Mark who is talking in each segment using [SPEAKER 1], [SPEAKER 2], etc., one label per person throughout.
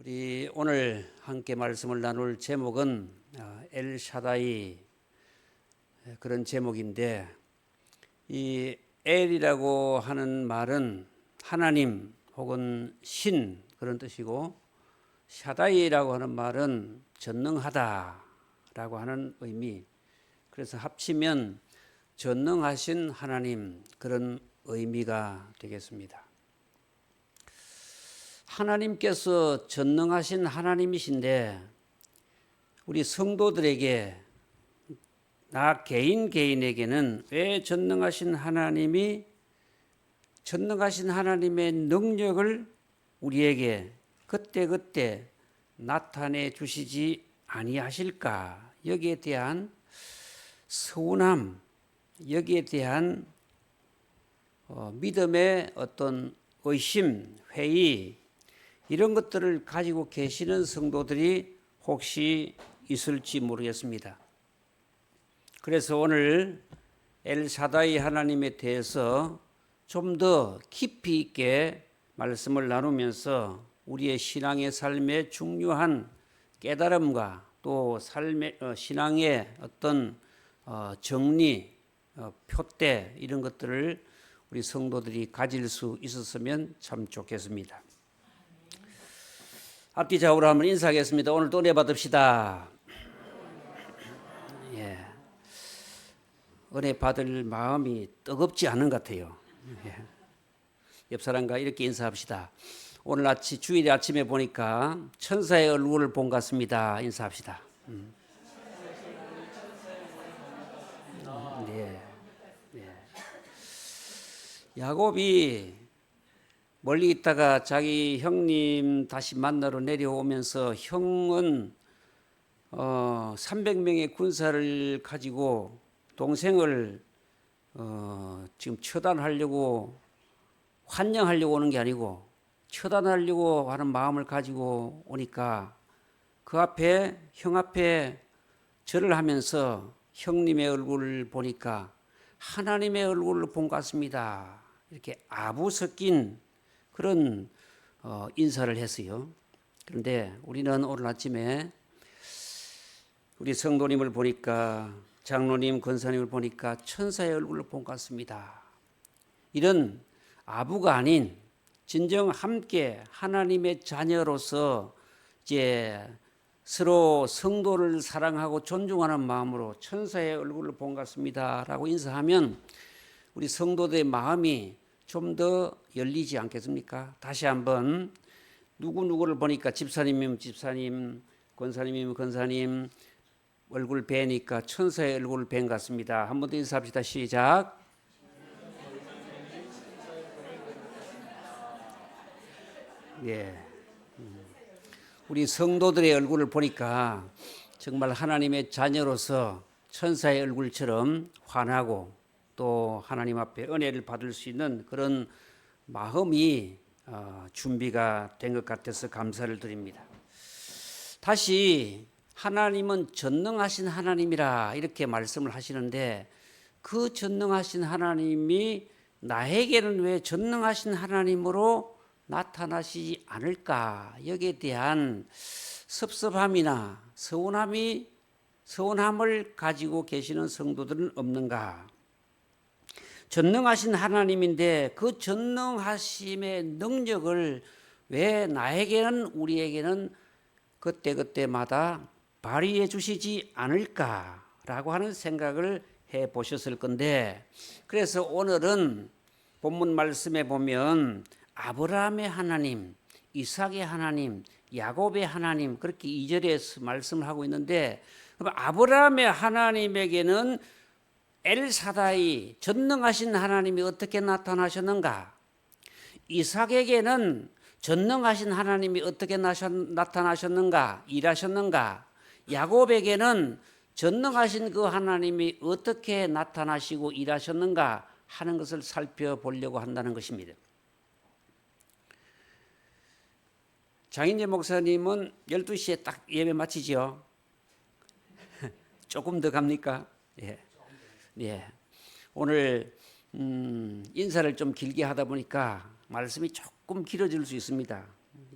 [SPEAKER 1] 우리 오늘 함께 말씀을 나눌 제목은 엘샤다이 그런 제목인데, 이 엘이라고 하는 말은 하나님 혹은 신 그런 뜻이고, 샤다이라고 하는 말은 전능하다라고 하는 의미. 그래서 합치면 전능하신 하나님 그런 의미가 되겠습니다. 하나님께서 전능하신 하나님이신데 우리 성도들에게, 나 개인에게는 왜 전능하신 하나님이 전능하신 하나님의 능력을 우리에게 그때그때 나타내 주시지 아니하실까? 여기에 대한 서운함, 여기에 대한 믿음의 어떤 의심, 회의, 이런 것들을 가지고 계시는 성도들이 혹시 있을지 모르겠습니다. 그래서 오늘 엘샤다이 하나님에 대해서 좀 더 깊이 있게 말씀을 나누면서 우리의 신앙의 삶에 중요한 깨달음과 또 삶의 신앙의 어떤 정리, 표대 이런 것들을 우리 성도들이 가질 수 있었으면 참 좋겠습니다. 앞뒤 좌우로 한번 인사하겠습니다. 오늘 또 은혜 받읍시다. 예. 은혜 받을 마음이 뜨겁지 않은 것 같아요. 예. 옆 사람과 이렇게 인사합시다. 오늘 주일 아침에 보니까 천사의 얼굴을 본 것 같습니다. 인사합시다. 네. 네. 야곱이 멀리 있다가 자기 형님 다시 만나러 내려오면서, 형은 300명의 군사를 가지고 동생을 지금 처단하려고, 환영하려고 오는 게 아니고 처단하려고 하는 마음을 가지고 오니까 그 앞에, 형 앞에 절을 하면서 형님의 얼굴을 보니까 하나님의 얼굴을 본 것 같습니다. 이렇게 아부 섞인 그런 인사를 했어요. 그런데 우리는 오늘 아침에 우리 성도님을 보니까, 장로님, 권사님을 보니까 천사의 얼굴을 본 것 같습니다. 이런 아부가 아닌 진정 함께 하나님의 자녀로서 이제 서로 성도를 사랑하고 존중하는 마음으로 천사의 얼굴을 본 것 같습니다라고 인사하면 우리 성도들의 마음이 좀 더 열리지 않겠습니까? 다시 한번 누구를 보니까 집사님이면 집사님, 권사님이면 권사님 얼굴 뵈니까 천사의 얼굴을 뵌 것 같습니다. 한 번 더 인사합시다. 시작. 예. 우리 성도들의 얼굴을 보니까 정말 하나님의 자녀로서 천사의 얼굴처럼 환하고 또 하나님 앞에 은혜를 받을 수 있는 그런 마음이 준비가 된 것 같아서 감사를 드립니다. 다시 하나님은 전능하신 하나님이라 이렇게 말씀을 하시는데, 그 전능하신 하나님이 나에게는 왜 전능하신 하나님으로 나타나시지 않을까? 여기에 대한 섭섭함이나 서운함을 가지고 계시는 성도들은 없는가? 전능하신 하나님인데 그 전능하심의 능력을 왜 나에게는, 우리에게는 그때마다 발휘해 주시지 않을까라고 하는 생각을 해 보셨을 건데, 그래서 오늘은 본문 말씀에 보면 아브라함의 하나님, 이삭의 하나님, 야곱의 하나님, 그렇게 2절에 말씀을 하고 있는데, 그럼 아브라함의 하나님에게는 엘사다이 전능하신 하나님이 어떻게 나타나셨는가? 이삭에게는 전능하신 하나님이 어떻게 나타나셨는가? 일하셨는가? 야곱에게는 전능하신 그 하나님이 어떻게 나타나시고 일하셨는가 하는 것을 살펴보려고 한다는 것입니다. 장인재 목사님은 12시에 딱 예배 마치죠? 조금 더 갑니까? 예. 예. 오늘 인사를 좀 길게 하다 보니까 말씀이 조금 길어질 수 있습니다.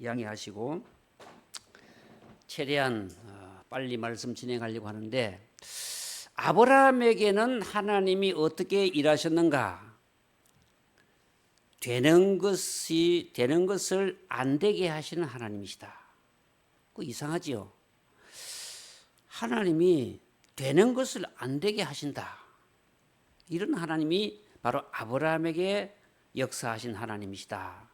[SPEAKER 1] 양해하시고. 최대한 빨리 말씀 진행하려고 하는데, 아브라함에게는 하나님이 어떻게 일하셨는가? 되는 것을 안 되게 하시는 하나님이시다. 그 이상하지요. 하나님이 되는 것을 안 되게 하신다. 이런 하나님이 바로 아브라함에게 역사하신 하나님이시다.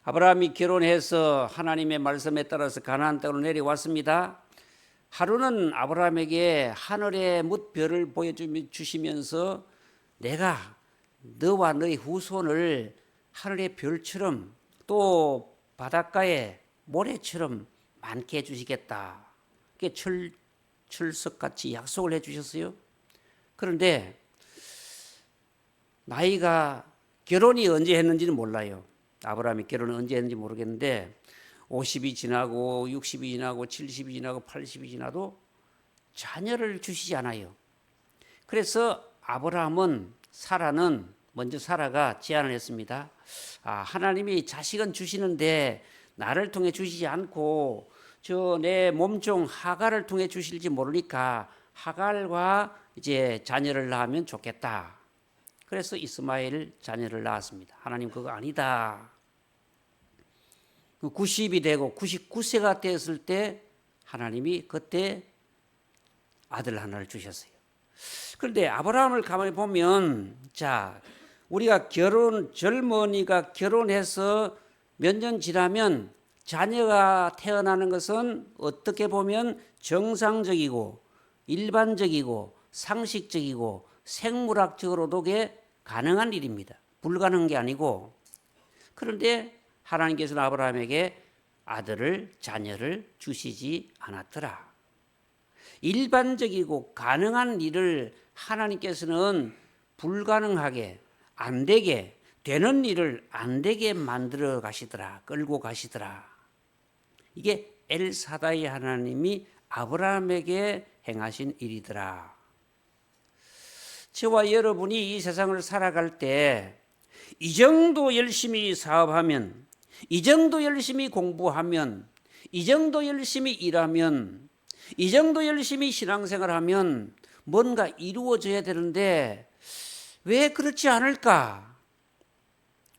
[SPEAKER 1] 아브라함이 결혼해서 하나님의 말씀에 따라서 가나안 땅으로 내려왔습니다. 하루는 아브라함에게 하늘의 뭇별을 보여주시면서 내가 너와 너의 후손을 하늘의 별처럼 또 바닷가의 모래처럼 많게 해주시겠다. 그게 철석같이 약속을 해주셨어요. 그런데 나이가 결혼이 언제 했는지는 몰라요. 아브라함이 결혼을 언제 했는지 모르겠는데 50이 지나고 60이 지나고 70이 지나고 80이 지나도 자녀를 주시지 않아요. 그래서 아브라함은 먼저 사라가 제안을 했습니다. 하나님이 자식은 주시는데 나를 통해 주시지 않고 저 내 몸종 하갈을 통해 주실지 모르니까 하갈과 이제 자녀를 낳으면 좋겠다. 그래서 이스마엘 자녀를 낳았습니다. 하나님 그거 아니다. 90이 되고 99세가 되었을 때 하나님이 그때 아들 하나를 주셨어요. 그런데 아브라함을 가만히 보면 우리가 젊은이가 결혼해서 몇 년 지나면 자녀가 태어나는 것은 어떻게 보면 정상적이고 일반적이고 상식적이고 생물학적으로도 그게 가능한 일입니다. 불가능한 게 아니고. 그런데 하나님께서는 아브라함에게 자녀를 주시지 않았더라. 일반적이고 가능한 일을 하나님께서는 불가능하게 안 되게 되는 일을 안 되게 만들어 가시더라. 끌고 가시더라. 이게 엘사다이 하나님이 아브라함에게 행하신 일이더라. 저와 여러분이 이 세상을 살아갈 때 이 정도 열심히 사업하면, 이 정도 열심히 공부하면, 이 정도 열심히 일하면, 이 정도 열심히 신앙생활하면 뭔가 이루어져야 되는데 왜 그렇지 않을까?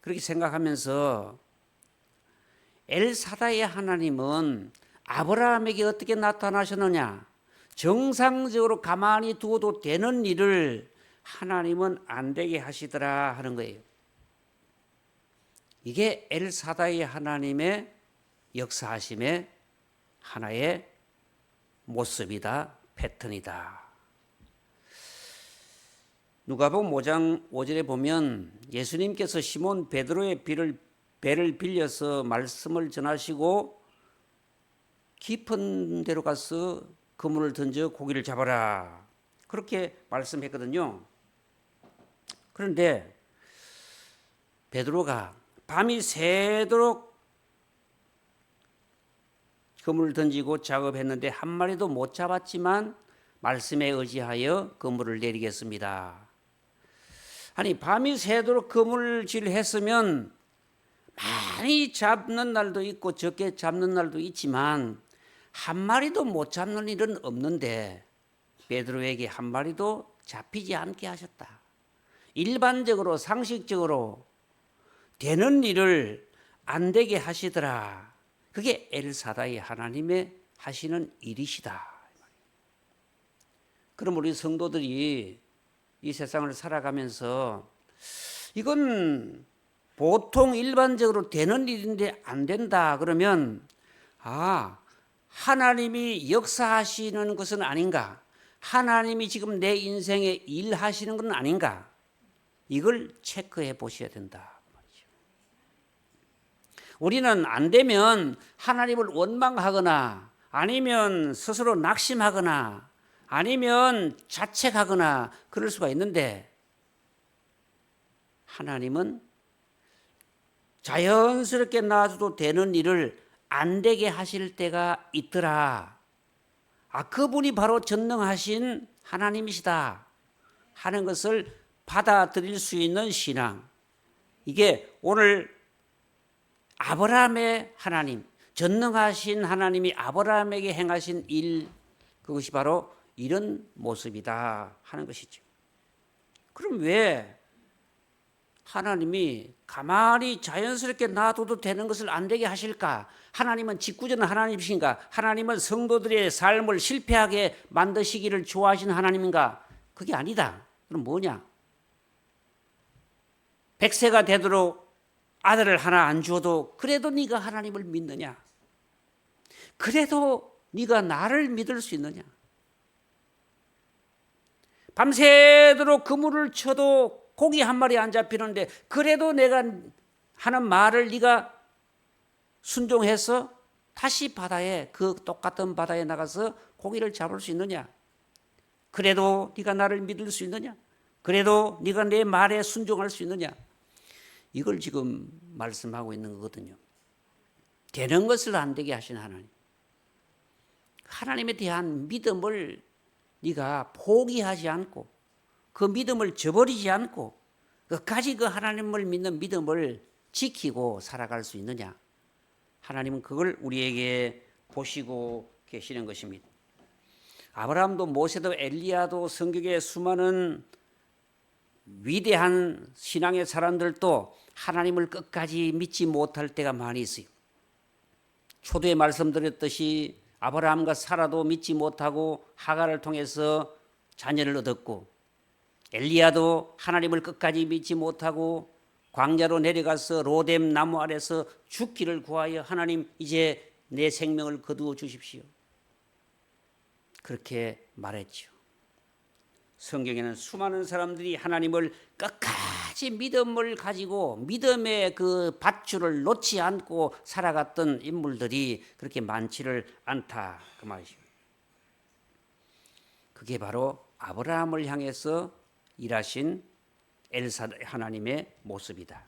[SPEAKER 1] 그렇게 생각하면서 엘사다의 하나님은 아브라함에게 어떻게 나타나셨느냐? 정상적으로 가만히 두어도 되는 일을 하나님은 안 되게 하시더라 하는 거예요. 이게 엘사다의 하나님의 역사하심의 하나의 모습이다, 패턴이다. 누가복음 5장 5절에 보면 예수님께서 시몬 베드로의 배를 빌려서 말씀을 전하시고 깊은 데로 가서 그물을 던져 고기를 잡아라. 그렇게 말씀했거든요. 그런데 베드로가 밤이 새도록 그물을 던지고 작업했는데 한 마리도 못 잡았지만 말씀에 의지하여 그물을 내리겠습니다. 아니 밤이 새도록 그물질을 했으면 많이 잡는 날도 있고 적게 잡는 날도 있지만 한 마리도 못 잡는 일은 없는데 베드로에게 한 마리도 잡히지 않게 하셨다. 일반적으로 상식적으로 되는 일을 안 되게 하시더라. 그게 엘사다이 하나님의 하시는 일이시다. 그럼 우리 성도들이 이 세상을 살아가면서 이건 보통 일반적으로 되는 일인데 안 된다 그러면 하나님이 역사하시는 것은 아닌가? 하나님이 지금 내 인생에 일하시는 건 아닌가? 이걸 체크해 보셔야 된다. 우리는 안 되면 하나님을 원망하거나 아니면 스스로 낙심하거나 아니면 자책하거나 그럴 수가 있는데 하나님은 자연스럽게 놔둬도 되는 일을 안 되게 하실 때가 있더라. 그분이 바로 전능하신 하나님이시다 하는 것을 받아들일 수 있는 신앙. 이게 오늘 아브라함의 하나님, 전능하신 하나님이 아브라함에게 행하신 일, 그것이 바로 이런 모습이다 하는 것이죠. 그럼 왜 하나님이 가만히 자연스럽게 놔둬도 되는 것을 안 되게 하실까? 하나님은 직구전 하나님이신가? 하나님은 성도들의 삶을 실패하게 만드시기를 좋아하시는 하나님인가? 그게 아니다. 그럼 뭐냐? 100세가 되도록 아들을 하나 안 주어도 그래도 네가 하나님을 믿느냐? 그래도 네가 나를 믿을 수 있느냐? 밤새도록 그물을 쳐도 고기 한 마리 안 잡히는데 그래도 내가 하는 말을 네가 순종해서 다시 바다에, 그 똑같은 바다에 나가서 고기를 잡을 수 있느냐? 그래도 네가 나를 믿을 수 있느냐? 그래도 네가 내 말에 순종할 수 있느냐? 이걸 지금 말씀하고 있는 거거든요. 되는 것을 안 되게 하신 하나님. 하나님에 대한 믿음을 네가 포기하지 않고 그 믿음을 저버리지 않고 끝까지 그 하나님을 믿는 믿음을 지키고 살아갈 수 있느냐? 하나님은 그걸 우리에게 보시고 계시는 것입니다. 아브라함도 모세도 엘리야도 성경의 수많은 위대한 신앙의 사람들도 하나님을 끝까지 믿지 못할 때가 많이 있어요. 초두에 말씀드렸듯이 아브라함과 사라도 믿지 못하고 하갈을 통해서 자녀를 얻었고, 엘리야도 하나님을 끝까지 믿지 못하고 광야로 내려가서 로뎀 나무 아래서 죽기를 구하여 하나님 이제 내 생명을 거두어 주십시오. 그렇게 말했죠. 성경에는 수많은 사람들이 하나님을 끝까지 믿음을 가지고 믿음의 그 밧줄을 놓지 않고 살아갔던 인물들이 그렇게 많지를 않다 그 말이죠. 그게 바로 아브라함을 향해서 일하신 엘사다이 하나님의 모습이다.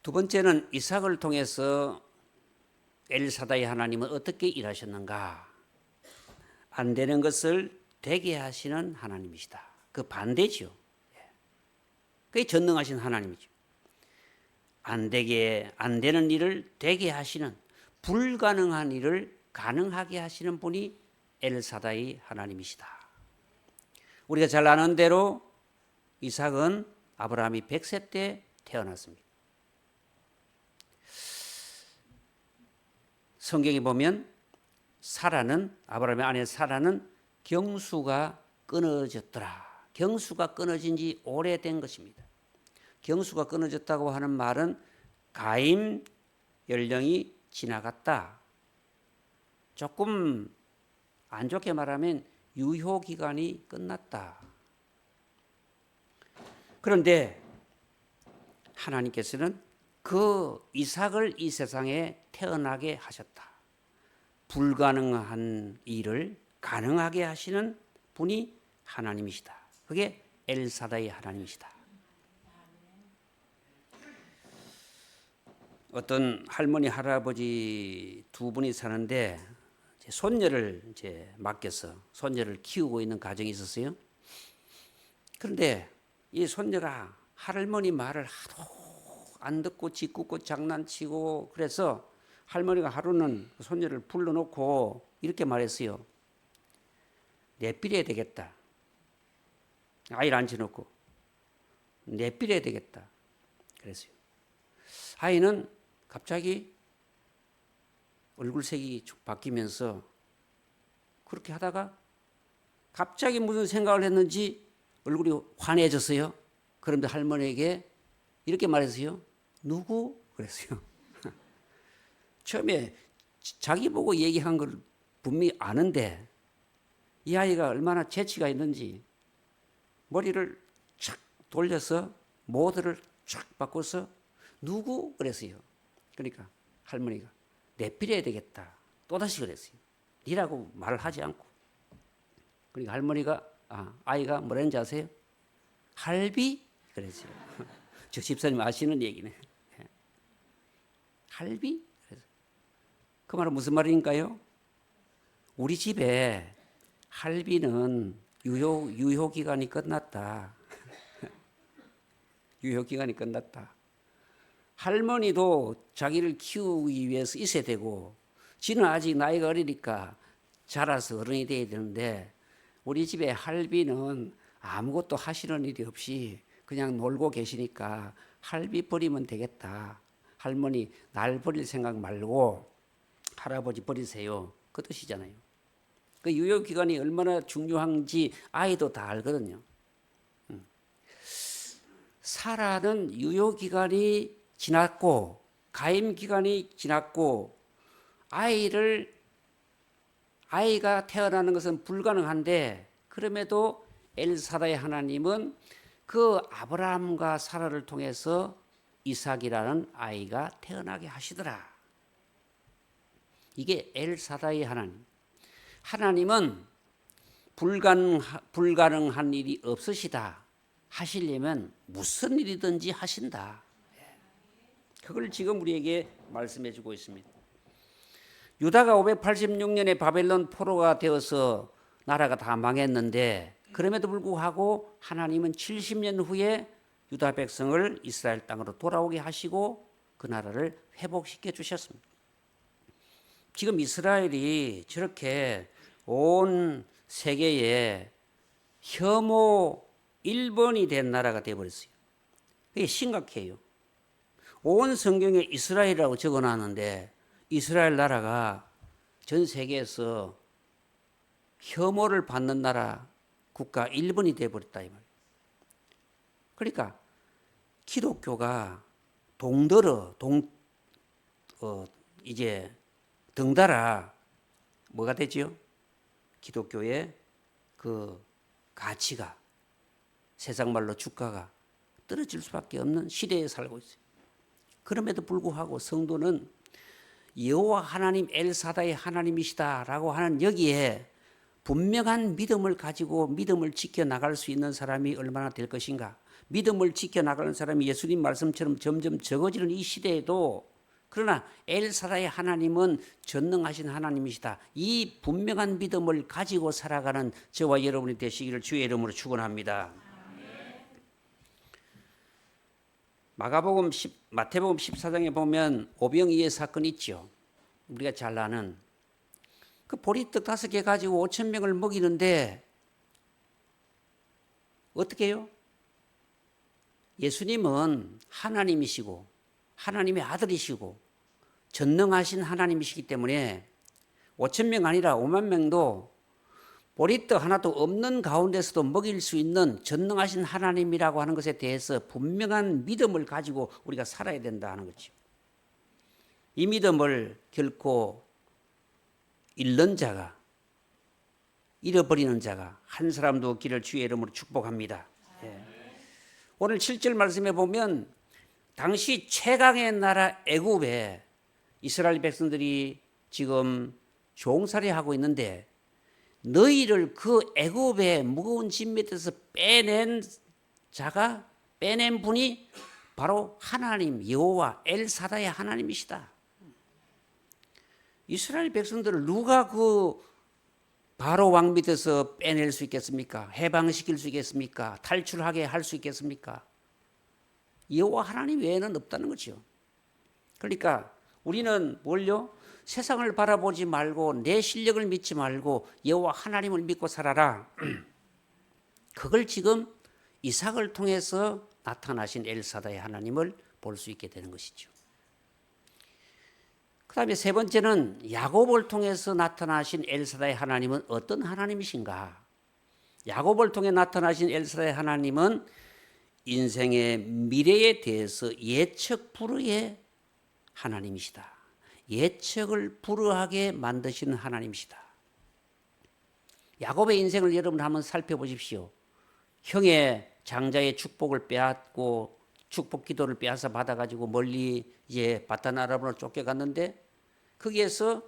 [SPEAKER 1] 두 번째는 이삭을 통해서 엘사다이 하나님은 어떻게 일하셨는가? 안 되는 것을 되게 하시는 하나님이시다. 그 반대죠. 그게 전능하신 하나님이죠. 안 되는 일을 되게 하시는, 불가능한 일을 가능하게 하시는 분이 엘사다이 하나님이시다. 우리가 잘 아는 대로 이삭은 아브라함이 100세 때 태어났습니다. 성경에 보면 아브라함의 아내 사라는 경수가 끊어졌더라. 경수가 끊어진 지 오래된 것입니다. 경수가 끊어졌다고 하는 말은 가임 연령이 지나갔다. 조금 안 좋게 말하면 유효기간이 끝났다. 그런데 하나님께서는 그 이삭을 이 세상에 태어나게 하셨다. 불가능한 일을 가능하게 하시는 분이 하나님이시다. 그게 엘사다이 하나님이시다. 어떤 할머니 할아버지 두 분이 사는데 손녀를 이제 맡겨서 손녀를 키우고 있는 가정이 있었어요. 그런데 이 손녀가 할머니 말을 하도 안 듣고 짓궂고 장난치고 그래서 할머니가 하루는 손녀를 불러놓고 이렇게 말했어요. 내버려야 되겠다. 아이를 앉혀놓고 내버려야 되겠다. 그랬어요. 아이는 갑자기 얼굴색이 바뀌면서 그렇게 하다가 갑자기 무슨 생각을 했는지 얼굴이 환해졌어요. 그런데 할머니에게 이렇게 말했어요. 누구? 그랬어요. 처음에 자기 보고 얘기한 걸 분명히 아는데 이 아이가 얼마나 재치가 있는지 머리를 촥 돌려서 모드를 촥 바꿔서 누구? 그랬어요. 그러니까 할머니가 내버려야 되겠다. 또다시 그랬어요. 니라고 말을 하지 않고. 그러니까 할머니가 아이가 뭐라는지 아세요? 할비? 그랬어요. 저 집사님 아시는 얘기네. 할비? 그 말은 무슨 말인가요? 우리 집에 할비는 유효기간이 끝났다. 유효기간이 끝났다. 할머니도 자기를 키우기 위해서 있어야 되고 지는 아직 나이가 어리니까 자라서 어른이 돼야 되는데 우리 집에 할비는 아무것도 하시는 일이 없이 그냥 놀고 계시니까 할비 버리면 되겠다. 할머니 날 버릴 생각 말고 할아버지 버리세요. 그 뜻이잖아요. 그 유효기간이 얼마나 중요한지 아이도 다 알거든요. 사라는 유효기간이 지났고 가임기간이 지났고 아이가 태어나는 것은 불가능한데 그럼에도 엘사다의 하나님은 그 아브라함과 사라를 통해서 이삭이라는 아이가 태어나게 하시더라. 이게 엘사다의 하나님. 하나님은 불가능한 일이 없으시다. 하시려면 무슨 일이든지 하신다. 그걸 지금 우리에게 말씀해 주고 있습니다. 유다가 586년에 바벨론 포로가 되어서 나라가 다 망했는데 그럼에도 불구하고 하나님은 70년 후에 유다 백성을 이스라엘 땅으로 돌아오게 하시고 그 나라를 회복시켜 주셨습니다. 지금 이스라엘이 저렇게 온 세계에 혐오 1번이 된 나라가 되어버렸어요. 그게 심각해요. 온 성경에 이스라엘이라고 적어놨는데 이스라엘 나라가 전 세계에서 혐오를 받는 나라 국가 1번이 되어버렸다 이 말이에요. 그러니까 기독교가 이제 덩달아 뭐가 되지요? 기독교의 그 가치가 세상 말로 주가가 떨어질 수밖에 없는 시대에 살고 있어요. 그럼에도 불구하고 성도는 여호와 하나님 엘사다의 하나님이시다라고 하는 여기에 분명한 믿음을 가지고 믿음을 지켜나갈 수 있는 사람이 얼마나 될 것인가. 믿음을 지켜나가는 사람이 예수님 말씀처럼 점점 적어지는 이 시대에도 그러나 엘사다의 하나님은 전능하신 하나님이시다. 이 분명한 믿음을 가지고 살아가는 저와 여러분이 되시기를 주의 이름으로 축원합니다. 마태복음 14장에 보면 오병이의 사건이 있죠. 우리가 잘 아는 그 보리떡 5개 가지고 5,000명을 먹이는데 어떻게 해요? 예수님은 하나님이시고 하나님의 아들이시고 전능하신 하나님이시기 때문에 5,000명 아니라 5만 명도 보리떡 하나도 없는 가운데서도 먹일 수 있는 전능하신 하나님이라고 하는 것에 대해서 분명한 믿음을 가지고 우리가 살아야 된다 하는 거죠. 이 믿음을 결코 잃는 자가, 잃어버리는 자가 한 사람도 없기를 주의 이름으로 축복합니다. 오늘 7절 말씀에 보면 당시 최강의 나라 애굽에 이스라엘 백성들이 지금 종살이하고 있는데 너희를 그 애굽의 무거운 짐 밑에서 빼낸 분이 바로 하나님 여호와 엘사다의 하나님이시다. 이스라엘 백성들을 누가 그 바로 왕 밑에서 빼낼 수 있겠습니까? 해방시킬 수 있겠습니까? 탈출하게 할 수 있겠습니까? 여호와 하나님 외에는 없다는 거죠. 그러니까 우리는 뭘요? 세상을 바라보지 말고 내 실력을 믿지 말고 여호와 하나님을 믿고 살아라. 그걸 지금 이삭을 통해서 나타나신 엘사다의 하나님을 볼 수 있게 되는 것이죠. 그 다음에 세 번째는 야곱을 통해서 나타나신 엘사다의 하나님은 어떤 하나님이신가? 야곱을 통해 나타나신 엘사다의 하나님은 인생의 미래에 대해서 예측 불허의 하나님이시다. 예측을 불허하게 만드시는 하나님이시다. 야곱의 인생을 여러분 한번 살펴보십시오. 형의 장자의 축복을 빼앗고 축복 기도를 빼앗아 받아가지고 멀리 이제 바단 아람으로 쫓겨갔는데 거기에서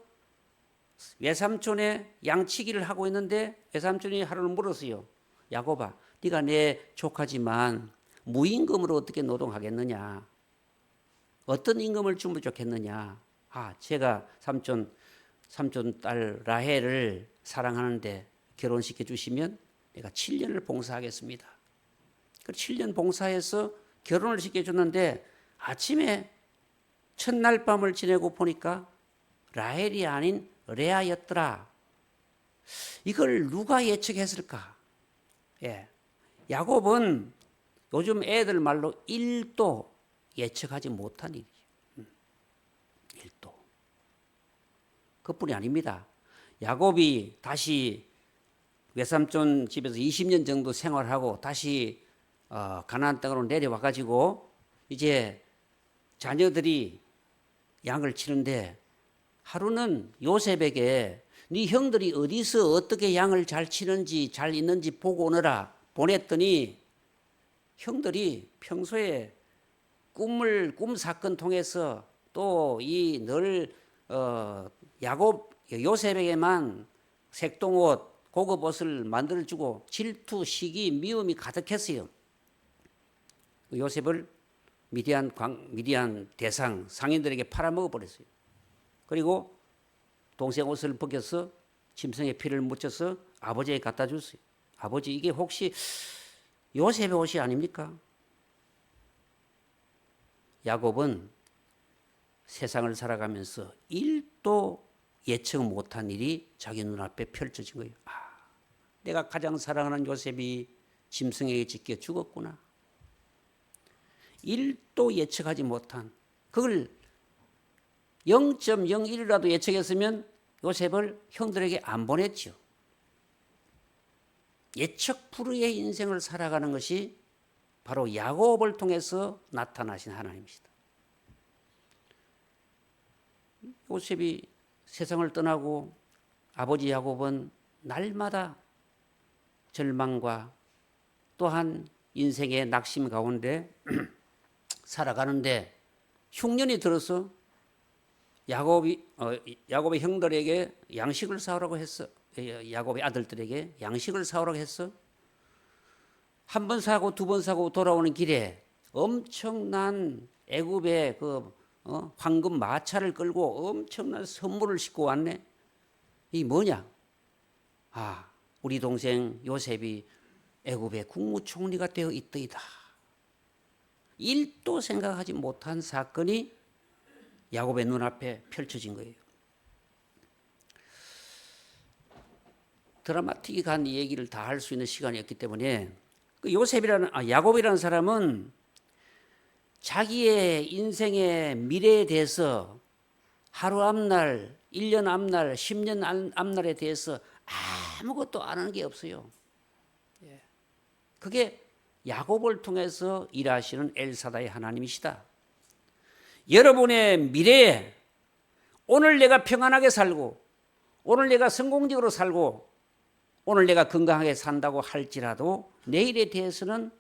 [SPEAKER 1] 외삼촌의 양치기를 하고 있는데 외삼촌이 하루를 물었어요. 야곱아, 네가 내 조카지만 무임금으로 어떻게 노동하겠느냐? 어떤 임금을 주면 좋겠느냐? 제가 삼촌 딸 라헬을 사랑하는데 결혼시켜 주시면 내가 7년을 봉사하겠습니다. 그 7년 봉사해서 결혼을 시켜줬는데 아침에 첫날 밤을 지내고 보니까 라헬이 아닌 레아였더라. 이걸 누가 예측했을까? 예. 야곱은 요즘 애들 말로 1도 예측하지 못한 일이죠. 1도. 그뿐이 아닙니다. 야곱이 다시 외삼촌 집에서 20년 정도 생활하고 다시 가나안 땅으로 내려와 가지고 이제 자녀들이 양을 치는데 하루는 요셉에게 네 형들이 어디서 어떻게 양을 잘 치는지 잘 있는지 보고 오너라 보냈더니 형들이 평소에 꿈 사건 통해서 또 이 늘 야곱 요셉에게만 색동옷 고급 옷을 만들어주고 질투, 시기, 미움이 가득했어요. 요셉을 미디안 대상 상인들에게 팔아먹어 버렸어요. 그리고 동생 옷을 벗겨서 짐승의 피를 묻혀서 아버지에게 갖다 줬어요. 아버지 이게 혹시 요셉의 옷이 아닙니까? 야곱은 세상을 살아가면서 1도 예측 못한 일이 자기 눈앞에 펼쳐진 거예요. 내가 가장 사랑하는 요셉이 짐승에게 찢겨 죽었구나. 1도 예측하지 못한 그걸 0.01이라도 예측했으면 요셉을 형들에게 안 보냈죠. 예측 불허의 인생을 살아가는 것이 바로 야곱을 통해서 나타나신 하나님이시다. 요셉이 세상을 떠나고 아버지 야곱은 날마다 절망과 또한 인생의 낙심 가운데 살아가는데 흉년이 들어서 야곱의 형들에게 양식을 사오라고 했어. 야곱의 아들들에게 양식을 사오라고 했어. 한 번 사고 두 번 사고 돌아오는 길에 엄청난 애굽의 황금 마차를 끌고 엄청난 선물을 싣고 왔네. 이 뭐냐? 우리 동생 요셉이 애굽의 국무총리가 되어 있더이다. 1도 생각하지 못한 사건이 야곱의 눈앞에 펼쳐진 거예요. 드라마틱한 이 얘기를 다 할 수 있는 시간이었기 때문에 야곱이라는 사람은 자기의 인생의 미래에 대해서 하루 앞날, 1년 앞날, 10년 앞날에 대해서 아무것도 아는 게 없어요. 그게 야곱을 통해서 일하시는 엘사다의 하나님이시다. 여러분의 미래에 오늘 내가 평안하게 살고 오늘 내가 성공적으로 살고 오늘 내가 건강하게 산다고 할지라도 내일에 대해서는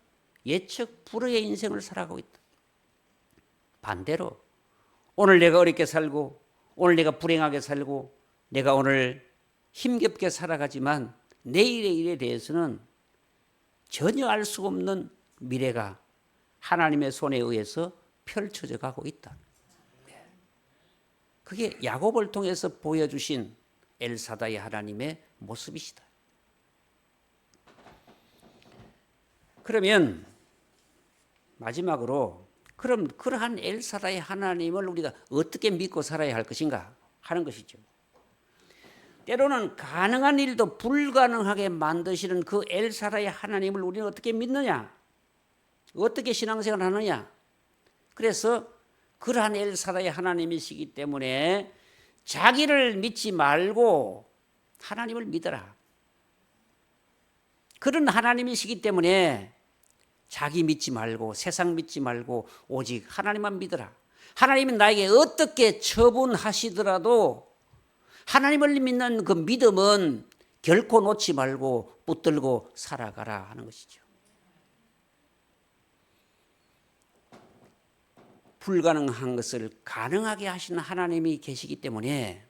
[SPEAKER 1] 예측 불허의 인생을 살아가고 있다. 반대로 오늘 내가 어렵게 살고 오늘 내가 불행하게 살고 내가 오늘 힘겹게 살아가지만 내일의 일에 대해서는 전혀 알 수 없는 미래가 하나님의 손에 의해서 펼쳐져 가고 있다. 그게 야곱을 통해서 보여주신 엘사다의 하나님의 모습이시다. 그러면 마지막으로 그럼 그러한 엘사다의 하나님을 우리가 어떻게 믿고 살아야 할 것인가 하는 것이죠. 때로는 가능한 일도 불가능하게 만드시는 그 엘사다의 하나님을 우리는 어떻게 믿느냐? 어떻게 신앙생활을 하느냐? 그래서 그러한 엘사다의 하나님이시기 때문에 자기를 믿지 말고 하나님을 믿어라. 그런 하나님이시기 때문에 자기 믿지 말고 세상 믿지 말고 오직 하나님만 믿어라. 하나님이 나에게 어떻게 처분하시더라도 하나님을 믿는 그 믿음은 결코 놓지 말고 붙들고 살아가라 하는 것이죠. 불가능한 것을 가능하게 하시는 하나님이 계시기 때문에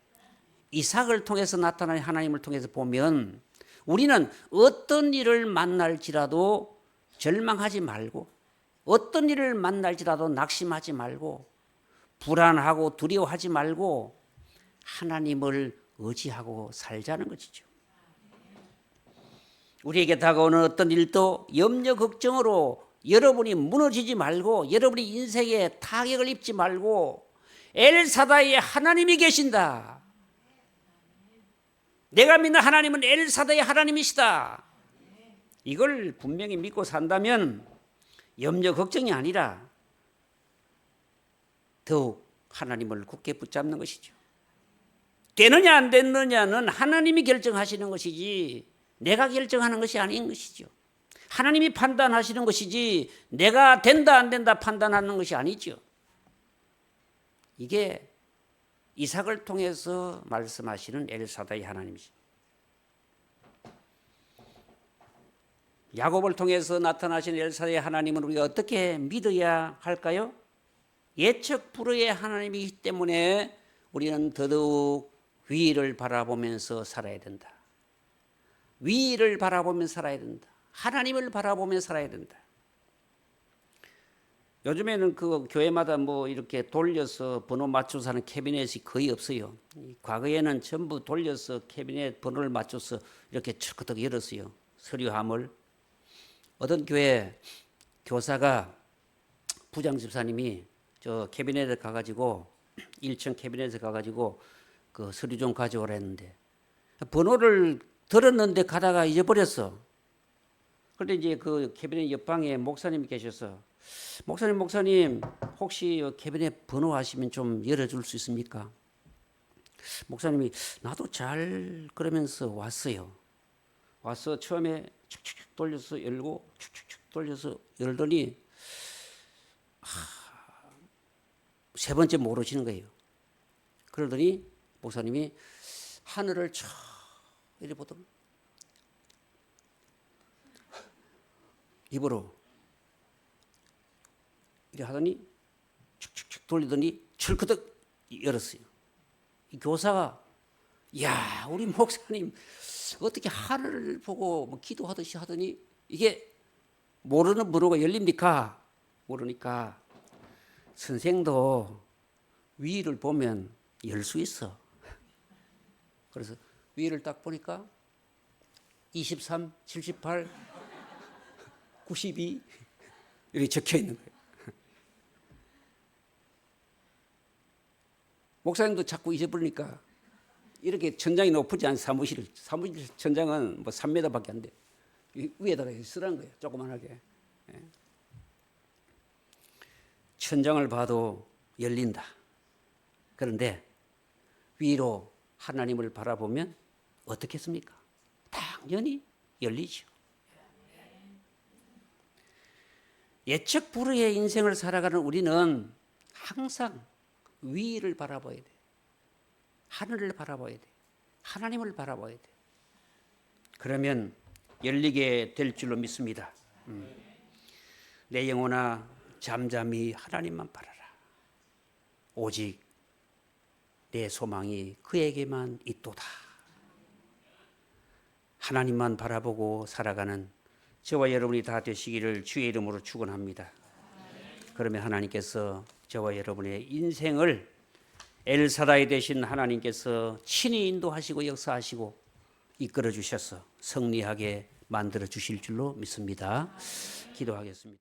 [SPEAKER 1] 이삭을 통해서 나타난 하나님을 통해서 보면 우리는 어떤 일을 만날지라도 절망하지 말고 어떤 일을 만날지라도 낙심하지 말고 불안하고 두려워하지 말고 하나님을 의지하고 살자는 것이죠. 우리에게 다가오는 어떤 일도 염려 걱정으로 여러분이 무너지지 말고 여러분이 인생에 타격을 입지 말고 엘사다이의 하나님이 계신다. 내가 믿는 하나님은 엘사다이의 하나님이시다. 이걸 분명히 믿고 산다면 염려 걱정이 아니라 더욱 하나님을 굳게 붙잡는 것이죠. 되느냐 안 되느냐는 하나님이 결정하시는 것이지 내가 결정하는 것이 아닌 것이죠. 하나님이 판단하시는 것이지 내가 된다 안 된다 판단하는 것이 아니죠. 이게 이삭을 통해서 말씀하시는 엘사다의 하나님이죠. 야곱을 통해서 나타나신 엘사다의 하나님은 우리가 어떻게 믿어야 할까요? 예측 불허의 하나님이기 때문에 우리는 더더욱 위를 바라보면서 살아야 된다. 위를 바라보면서 살아야 된다. 하나님을 바라보며 살아야 된다. 요즘에는 그 교회마다 뭐 이렇게 돌려서 번호 맞춰서 하는 캐비넷이 거의 없어요. 과거에는 전부 돌려서 캐비넷 번호를 맞춰서 이렇게 철커덕 열었어요. 서류함을. 어떤 교회 교사가 부장 집사님이 저 캐비넷에 가가지고 1층 캐비넷에 가가지고 그 서류 좀 가져오라 했는데 번호를 들었는데 가다가 잊어버렸어. 그런데 이제 그 캐비넷 옆방에 목사님이 계셔서 목사님 혹시 캐비넷 번호 아시면 좀 열어줄 수 있습니까? 목사님이 나도 잘 그러면서 왔어요. 와서 처음에 축축축 돌려서 열고 축축축 돌려서 열더니 세 번째 모르시는 거예요. 그러더니 목사님이 하늘을 쳐 이래 보더니 입으로 이래 하더니 축축축 돌리더니 철커덕 열었어요. 이 교사가 야 우리 목사님 어떻게 하늘을 보고 뭐 기도하듯이 하더니 이게 모르는 번호가 열립니까? 모르니까 선생도 위를 보면 열 수 있어. 그래서 위를 딱 보니까 23, 78, 92 이렇게 적혀 있는 거예요. 목사님도 자꾸 잊어버리니까 이렇게 천장이 높지 않은 사무실 천장은 뭐 3m밖에 안 돼. 위에다가 쓰라는 거예요. 조그만하게. 천장을 봐도 열린다. 그런데 위로 하나님을 바라보면 어떻겠습니까? 당연히 열리죠. 예측 불허의 인생을 살아가는 우리는 항상 위를 바라봐야 돼. 하늘을 바라봐야 돼. 하나님을 바라봐야 돼. 그러면 열리게 될 줄로 믿습니다. 내 영혼아 잠잠히 하나님만 바라라. 오직 내 소망이 그에게만 있도다. 하나님만 바라보고 살아가는 저와 여러분이 다 되시기를 주의 이름으로 축원합니다. 그러면 하나님께서 저와 여러분의 인생을 엘사다이 되신 하나님께서 친히 인도하시고 역사하시고 이끌어 주셔서 승리하게 만들어 주실 줄로 믿습니다. 기도하겠습니다.